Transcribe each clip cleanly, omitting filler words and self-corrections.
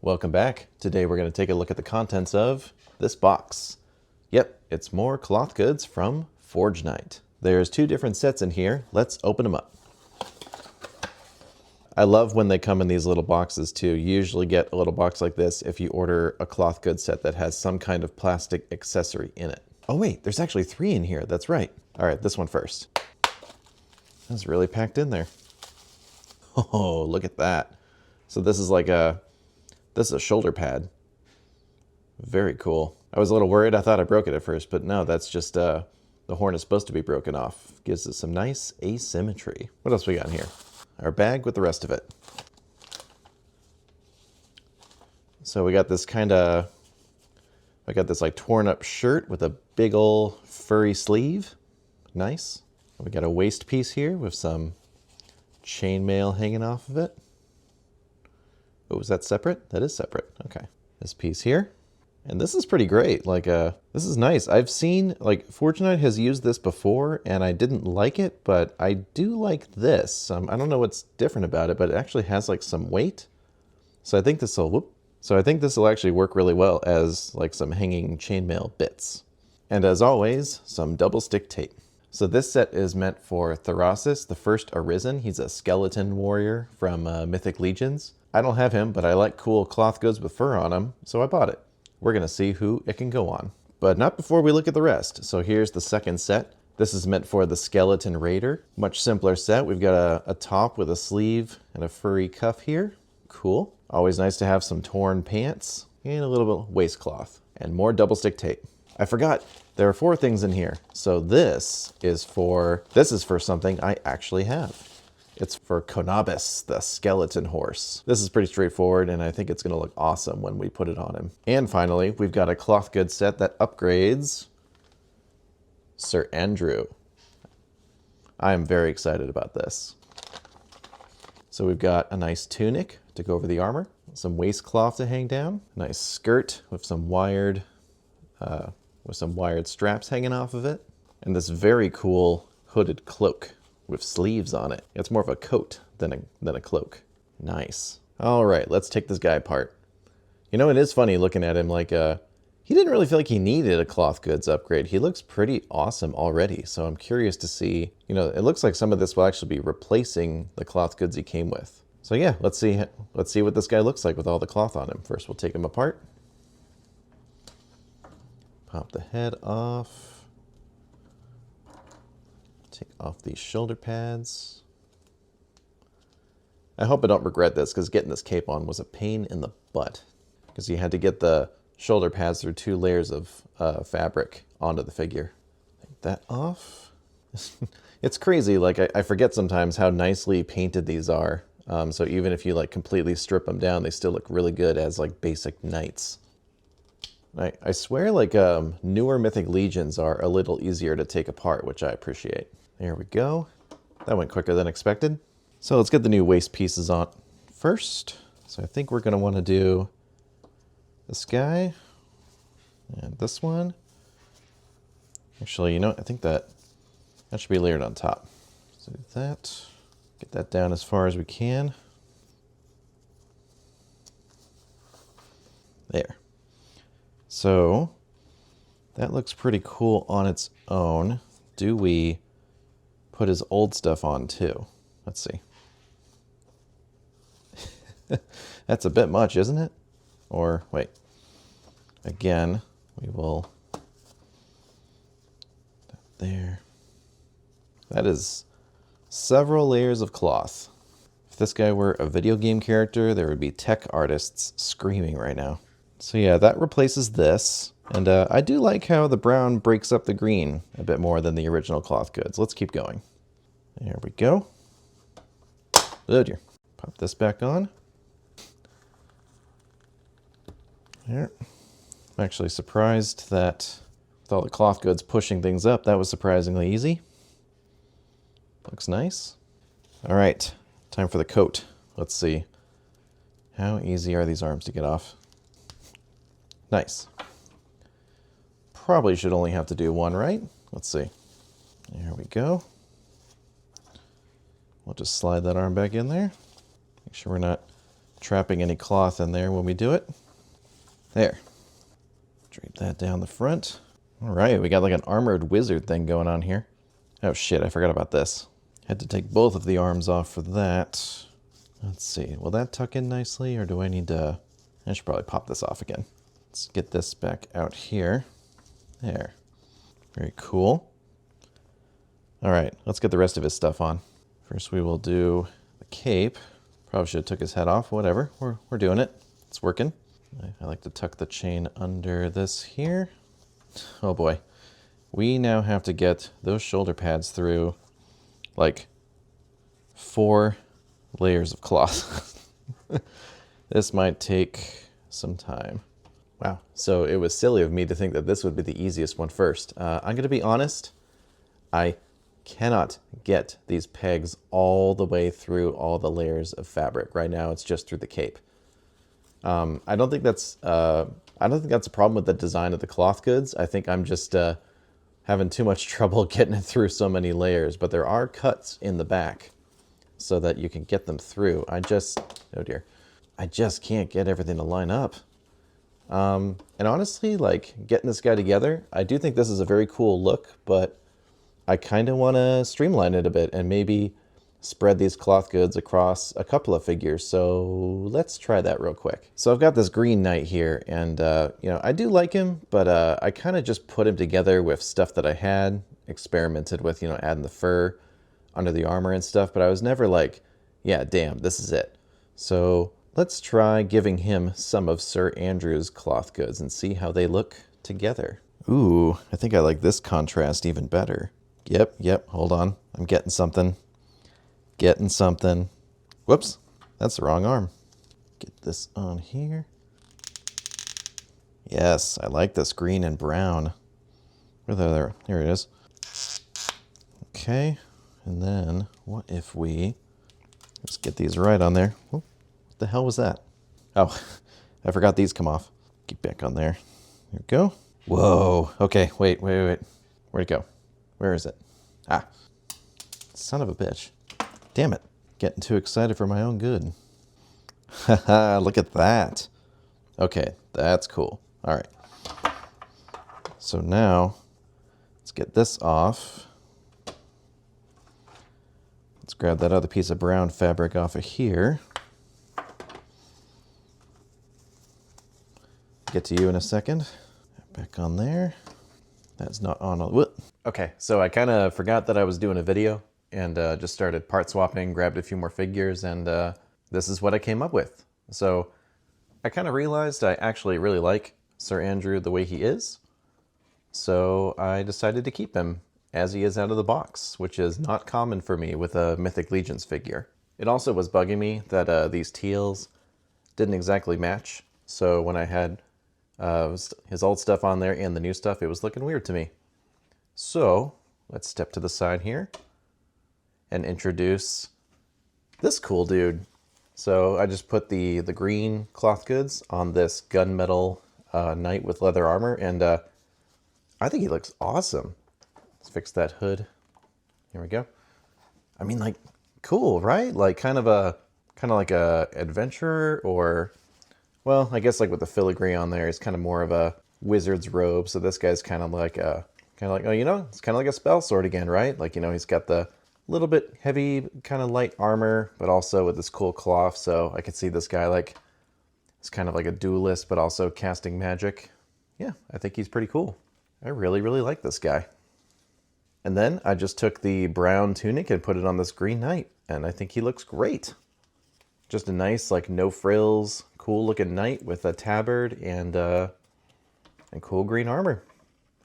Welcome back. Today we're going to take a look at the contents of this box. Yep, it's more cloth goods from Forgeknight. There's two different sets in here. Let's open them up. I love when they come in these little boxes too. You usually get a little box like this if you order a cloth goods set that has some kind of plastic accessory in it. Oh wait, there's actually 3 in here. That's right. All right, this one first. That's really packed in there. Oh, look at that. So this is a shoulder pad. Very cool. I was a little worried. I thought I broke it at first, but no, that's just the horn is supposed to be broken off. Gives it some nice asymmetry. What else we got in here? Our bag with the rest of it. So we got this like torn up shirt with a big ol' furry sleeve. Nice. We got a waist piece here with some chainmail hanging off of it. Oh, is that separate? That is separate. Okay. This piece here. And this is pretty great. This is nice. I've seen, Forgeknight has used this before, and I didn't like it, but I do like this. I don't know what's different about it, but it actually has, some weight. So I think this will actually work really well as, some hanging chainmail bits. And as always, some double stick tape. So this set is meant for Thrasis, the first Arisen. He's a skeleton warrior from Mythic Legions. I don't have him, but I like cool cloth goods with fur on them, so I bought it. We're gonna see who it can go on. But not before we look at the rest. So here's the second set. This is meant for the Skeleton Raider. Much simpler set. We've got a top with a sleeve and a furry cuff here. Cool. Always nice to have some torn pants and a little bit of waistcloth and more double stick tape. I forgot, there are 4 things in here. So this is for something I actually have. It's for Conabus, the skeleton horse. This is pretty straightforward, and I think it's gonna look awesome when we put it on him. And finally, we've got a cloth goods set that upgrades Sir Andrew. I am very excited about this. So we've got a nice tunic to go over the armor, some waistcloth to hang down, a nice skirt with some wired straps hanging off of it, and this very cool hooded cloak with sleeves on it. It's more of a coat than a cloak. Nice. All right, let's take this guy apart. You know, it is funny looking at him he didn't really feel like he needed a cloth goods upgrade. He looks pretty awesome already, so I'm curious to see, it looks like some of this will actually be replacing the cloth goods he came with. So yeah, let's see what this guy looks like with all the cloth on him. First, we'll take him apart. Pop the head off. Take off these shoulder pads. I hope I don't regret this, because getting this cape on was a pain in the butt, because you had to get the shoulder pads through 2 layers of fabric onto the figure. Take that off. It's crazy, I forget sometimes how nicely painted these are. So even if you completely strip them down, they still look really good as basic knights. I swear newer Mythic Legions are a little easier to take apart, which I appreciate. There we go. That went quicker than expected. So let's get the new waist pieces on first. So I think we're going to want to do this guy and this one. Actually, I think that should be layered on top. So do that. Get that down as far as we can. There. So that looks pretty cool on its own. Do we put his old stuff on too? Let's see. That's a bit much, isn't it? Or wait. Again, we will. There. That is several layers of cloth. If this guy were a video game character, there would be tech artists screaming right now. So yeah, that replaces this. And I do like how the brown breaks up the green a bit more than the original cloth goods. Let's keep going. There we go. Oh dear. Pop this back on. There. I'm actually surprised that with all the cloth goods pushing things up, that was surprisingly easy. Looks nice. All right, time for the coat. Let's see. How easy are these arms to get off? Nice. Probably should only have to do one, right? Let's see. There we go. We'll just slide that arm back in there. Make sure we're not trapping any cloth in there when we do it. There. Drape that down the front. All right, we got like an armored wizard thing going on here. Oh shit, I forgot about this. Had to take both of the arms off for that. Let's see, will that tuck in nicely, or do I need to... I should probably pop this off again. Let's get this back out here. There. Very cool. All right, let's get the rest of his stuff on. First we will do the cape. Probably should have took his head off, whatever. We're doing it. It's working. I like to tuck the chain under this here. Oh boy. We now have to get those shoulder pads through like 4 layers of cloth. This might take some time. Wow. So it was silly of me to think that this would be the easiest one first. I'm going to be honest. I cannot get these pegs all the way through all the layers of fabric. Right now it's just through the cape. I don't think that's a problem with the design of the cloth goods. I think I'm just having too much trouble getting it through so many layers, but there are cuts in the back so that you can get them through. oh dear, I just can't get everything to line up. And honestly, like getting this guy together, I do think this is a very cool look, but I kind of want to streamline it a bit and maybe spread these cloth goods across a couple of figures. So let's try that real quick. So I've got this green knight here, and you know, I do like him, but I kind of just put him together with stuff that I had, experimented with, you know, adding the fur under the armor and stuff, but I was never like, yeah, damn, this is it. So let's try giving him some of Sir Andrew's cloth goods and see how they look together. Ooh, I think I like this contrast even better. Yep, hold on. I'm getting something. Whoops, that's the wrong arm. Get this on here. Yes, I like this green and brown. There it is. Okay, and then what if let's get these right on there. Oh, what the hell was that? Oh, I forgot these come off. Get back on there. There we go. Whoa, okay, wait. Where'd it go? Where is it? Ah, son of a bitch. Damn it. Getting too excited for my own good. Haha, look at that. Okay, that's cool. All right. So now, let's get this off. Let's grab that other piece of brown fabric off of here. Get to you in a second. Back on there. That's not on. Whoop. Okay, so I kind of forgot that I was doing a video and just started part swapping, grabbed a few more figures, and this is what I came up with. So I kind of realized I actually really like Sir Andrew the way he is. So I decided to keep him as he is out of the box, which is not common for me with a Mythic Legions figure. It also was bugging me that these teals didn't exactly match. So when I had his old stuff on there and the new stuff, it was looking weird to me. So let's step to the side here and introduce this cool dude. So I just put the green cloth goods on this gunmetal knight with leather armor, and I think he looks awesome. Let's fix that hood. Here we go. I mean, like, cool, right? Like kind of like a adventurer, or, well, I guess like with the filigree on there, it's kind of more of a wizard's robe. So this guy's kind of like, oh, you know, it's kind of like a spell sword again, right? Like, you know, he's got the little bit heavy, kind of light armor, but also with this cool cloth. So I could see this guy like, it's kind of like a duelist, but also casting magic. Yeah, I think he's pretty cool. I really, really like this guy. And then I just took the brown tunic and put it on this green knight, and I think he looks great. Just a nice, like, no frills, cool looking knight with a tabard and cool green armor.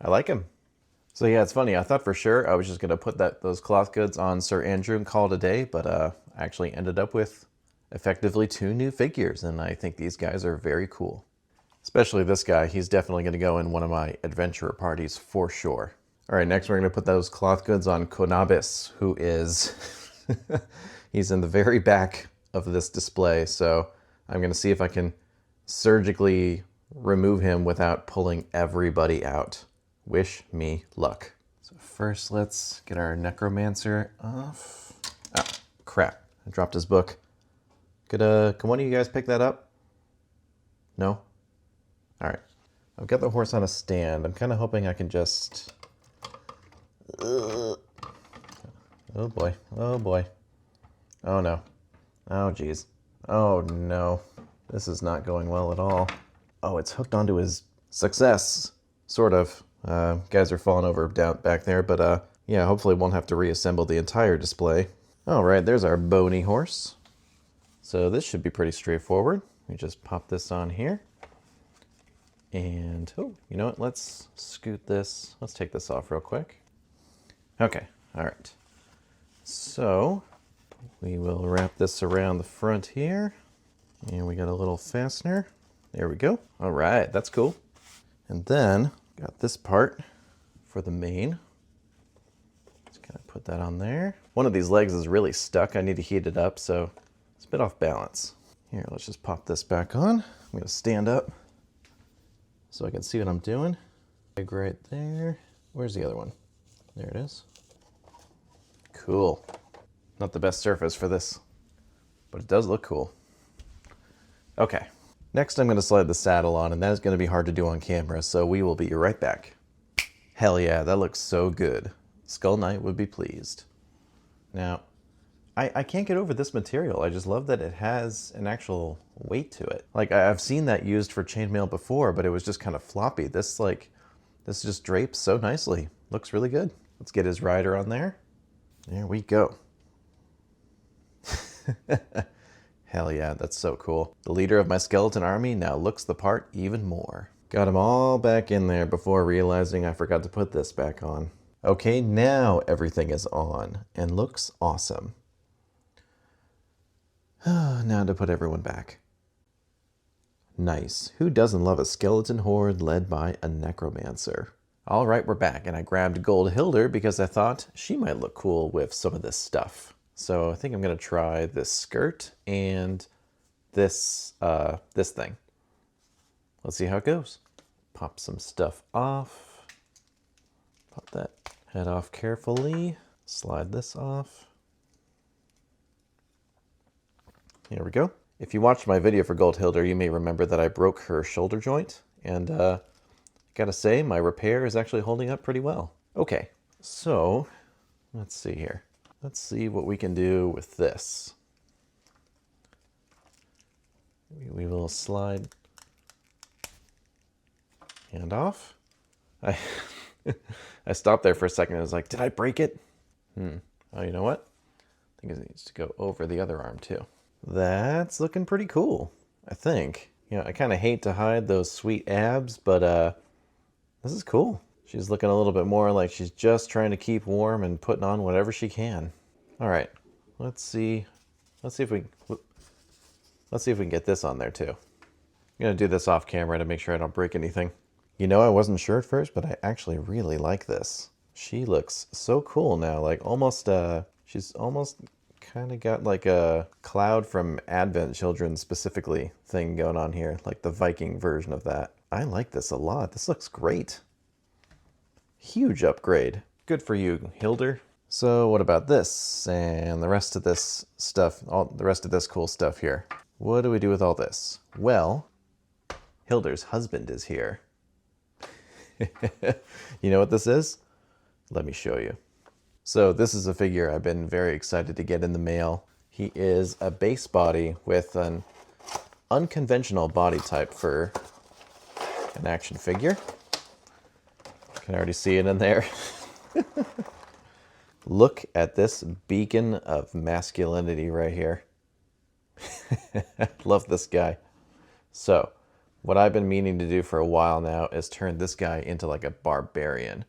I like him. So yeah, it's funny. I thought for sure I was just gonna put those cloth goods on Sir Andrew and call it a day, but I actually ended up with effectively 2 new figures, and I think these guys are very cool. Especially this guy. He's definitely gonna go in one of my adventurer parties for sure. All right, next we're gonna put those cloth goods on Conabus, who is, he's in the very back of this display. So I'm gonna see if I can surgically remove him without pulling everybody out. Wish me luck. So first let's get our necromancer off. Oh, crap, I dropped his book. Can one of you guys pick that up? No? All right. I've got the horse on a stand. I'm kind of hoping I can just... Oh boy. Oh boy. Oh no. Oh geez. Oh no. This is not going well at all. Oh, it's hooked onto his success. Sort of. Guys are falling over down back there, but yeah, hopefully won't have to reassemble the entire display. All right, there's our bony horse. So this should be pretty straightforward. We just pop this on here. And, oh, you know what? Let's scoot this. Let's take this off real quick. Okay, all right. So we will wrap this around the front here. And we got a little fastener. There we go. All right, that's cool. And then got this part for the mane. Just kind of put that on there. One of these legs is really stuck. I need to heat it up, so it's a bit off balance. Here, let's just pop this back on. I'm gonna stand up so I can see what I'm doing. Leg right there. Where's the other one? There it is. Cool. Not the best surface for this, but it does look cool. Okay. Next, I'm going to slide the saddle on, and that is going to be hard to do on camera, so we will be right back. Hell yeah, that looks so good. Skull Knight would be pleased. Now, I can't get over this material. I just love that it has an actual weight to it. Like, I've seen that used for chainmail before, but it was just kind of floppy. This just drapes so nicely. Looks really good. Let's get his rider on there. There we go. Hell yeah, that's so cool. The leader of my skeleton army now looks the part even more. Got them all back in there before realizing I forgot to put this back on. Okay, now everything is on and looks awesome. Now to put everyone back. Nice. Who doesn't love a skeleton horde led by a necromancer? All right, we're back, and I grabbed Gold Hildr because I thought she might look cool with some of this stuff. So I think I'm gonna try this skirt and this thing. Let's see how it goes. Pop some stuff off. Pop that head off carefully. Slide this off. Here we go. If you watched my video for Gold Hildr, you may remember that I broke her shoulder joint, and gotta say, my repair is actually holding up pretty well. Okay, so let's see here. Let's see what we can do with this. We will slide hand off. I stopped there for a second and I was like, did I break it? Oh, you know what? I think it needs to go over the other arm too. That's looking pretty cool, I think. You know, I kind of hate to hide those sweet abs, but this is cool. She's looking a little bit more like she's just trying to keep warm and putting on whatever she can. All right, let's see if we can get this on there too. I'm gonna do this off camera to make sure I don't break anything. You know, I wasn't sure at first, but I actually really like this. She looks so cool now, like almost, she's almost kind of got like a Cloud from Advent Children specifically thing going on here, like the Viking version of that. I like this a lot. This looks great. Huge upgrade. Good for you, Hildr. So what about this and the rest of this stuff, the rest of this cool stuff here? What do we do with all this? Well, Hildr's husband is here. You know what this is? Let me show you. So this is a figure I've been very excited to get in the mail. He is a base body with an unconventional body type for an action figure. You can already see it in there. Look at this beacon of masculinity right here. Love this guy. So, what I've been meaning to do for a while now is turn this guy into like a barbarian.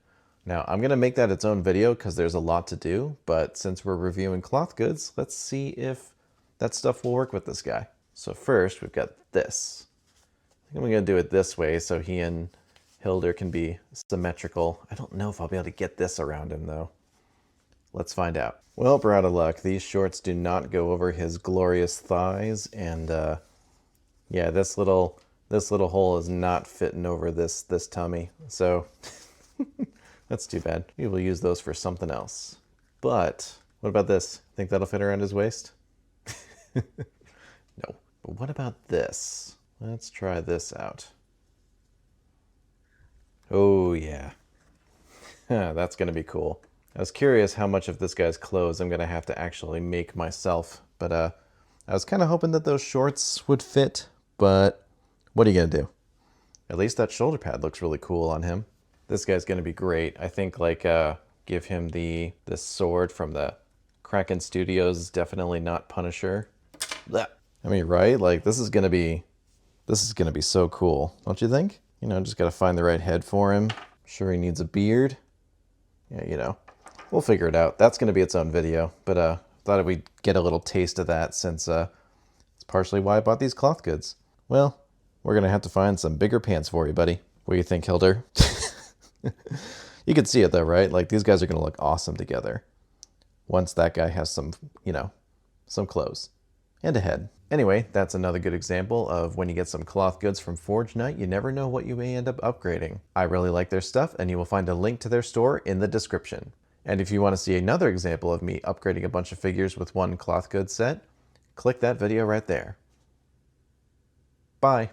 Now, I'm going to make that its own video because there's a lot to do, but since we're reviewing cloth goods, let's see if that stuff will work with this guy. So first, we've got this. I think I'm going to do it this way so he and Hildr can be symmetrical. I don't know if I'll be able to get this around him, though. Let's find out. Well, we're out of luck. These shorts do not go over his glorious thighs, and yeah, this little hole is not fitting over this tummy. So that's too bad. We will use those for something else. But what about this? Think that'll fit around his waist? But what about this? Let's try this out. Oh yeah. That's gonna be cool. I was curious how much of this guy's clothes I'm gonna have to actually make myself, but I was kind of hoping that those shorts would fit, but what are you gonna do? At least that shoulder pad looks really cool on him. This guy's gonna be great. I think like give him this sword from the Kraken Studios, definitely not Punisher. Blah. I mean, right? Like this is gonna be so cool, don't you think? You know, just gotta find the right head for him. Sure, he needs a beard. Yeah, you know, we'll figure it out. That's gonna be its own video, but thought we'd get a little taste of that since it's partially why I bought these cloth goods. Well, we're gonna have to find some bigger pants for you, buddy. What do you think, Hildr? You can see it though, right? Like these guys are gonna look awesome together once that guy has some, you know, some clothes and a head. Anyway, that's another good example of when you get some cloth goods from Forgeknight, you never know what you may end up upgrading. I really like their stuff, and you will find a link to their store in the description. And if you want to see another example of me upgrading a bunch of figures with one cloth goods set, click that video right there. Bye.